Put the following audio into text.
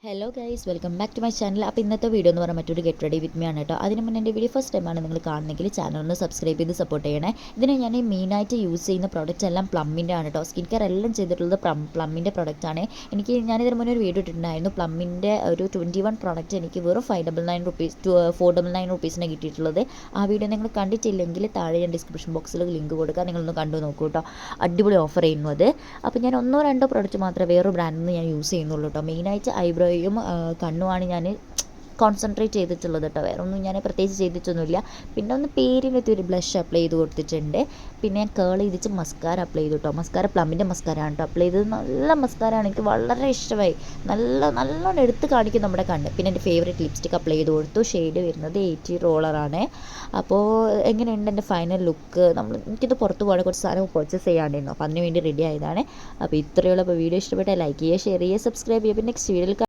Hello guys, welcome back to my channel. അപ്പോൾ ഇന്നത്തെ video എന്ന് പറഞ്ഞാൽ മറ്റൊരു ഗെറ്റ് റെഡി വിത്ത് മീ ആണ് കേട്ടോ. അതിന് മുന്നേ എൻ്റെ വീഡിയോ ഫസ്റ്റ് ടൈമാണ് നിങ്ങൾ കാണുന്നെങ്കിൽ ചാനൽ ഒന്ന് സബ്സ്ക്രൈബ് ചെയ്ത് സപ്പോർട്ട് ചെയ്യണേ. ഇതിന് ഞാൻ മെയിനായിട്ട് യൂസ് ചെയ്യുന്ന പ്രോഡക്റ്റ്സ് എല്ലാം പ്ലമ്മിൻ്റെ ആണ് കേട്ടോ. സ്കിൻ കെയർ എല്ലാം ചെയ്തിട്ടുള്ളത് പ്ലമ്മിൻ്റെ പ്രോഡക്റ്റാണ്. ഞാനിതിന് മുന്നേ ഒരു വീഡിയോ ഇട്ടിട്ടുണ്ടായിരുന്നു. പ്ലമ്മിൻ്റെ ഒരു 21 പ്രോഡക്റ്റ് എനിക്ക് വെറും 599 റുപ്പീസ് ടു 499 റുപ്പീസിന് കിട്ടിയിട്ടുള്ളത്. ആ വീഡിയോ നിങ്ങൾ കണ്ടിട്ടില്ലെങ്കിൽ താഴെ ഞാൻ ഡിസ്ക്രിപ്ഷൻ ബോക്സിൽ ലിങ്ക് കൊടുക്കുക, നിങ്ങളൊന്ന് കണ്ടു നോക്കൂ കേട്ടോ. അടിപൊളി ഓഫർ ചെയ്യുന്നു അത്. അപ്പോൾ ഞാൻ ഒന്നോ രണ്ടോ പ്രോഡക്റ്റ് മാത്രമേ വേറൊരു ബ്രാൻഡിൽ നിന്ന് ഞാൻ യൂസ് ചെയ്യുന്നുള്ളൂ കേട്ടോ. മെയിനായിട്ട് ഐബ്രോയും കണ്ണുമാണ് ഞാൻ കോൺസെൻട്രേറ്റ് ചെയ്തിട്ടുള്ളത് കേട്ടോ. വേറെ ഒന്നും ഞാൻ പ്രത്യേകിച്ച് ചെയ്തിട്ടൊന്നുമില്ല. പിന്നെ ഒന്ന് പേരിനൊക്കെ ഒരു ബ്ലഷ് അപ്ലൈ ചെയ്ത് കൊടുത്തിട്ടുണ്ട്. പിന്നെ ഞാൻ കേൾ ചെയ്തിട്ട് മസ്കാര അപ്ലൈ ചെയ്തു കേട്ടോ. മസ്കാര പ്ലമ്മിൻ്റെ മസ്കാരയാണ് കേട്ടോ അപ്ലൈ ചെയ്തത്. നല്ല മസ്കാരയാണ്, എനിക്ക് വളരെ ഇഷ്ടമായി. നല്ലോണം എടുത്ത് കാണിക്കും നമ്മുടെ കണ്ണ്. പിന്നെ എൻ്റെ ഫേവറേറ്റ് ലിപ്സ്റ്റിക് അപ്ലൈ ചെയ്ത് കൊടുത്തു. ഷെയ്ഡ് വരുന്നത് 80 റോളറാണ്. അപ്പോൾ എങ്ങനെയുണ്ട് എൻ്റെ ഫൈനൽ ലുക്ക്? എനിക്കിത് പുറത്ത് പോകാൻ കുറച്ച് സാധനം പർച്ചേസ് ചെയ്യാണ്ടിരുന്നു, അപ്പോൾ അതിന് വേണ്ടി റെഡി ആയതാണ്. അപ്പോൾ ഇത്രയുള്ള വീഡിയോ ഇഷ്ടപ്പെട്ടാൽ ലൈക്ക് ചെയ്യുക, ഷെയർ ചെയ്യുക, സബ്സ്ക്രൈബ് ചെയ്യുക. പിന്നെ നെക്സ്റ്റ് വീഡിയോയിൽ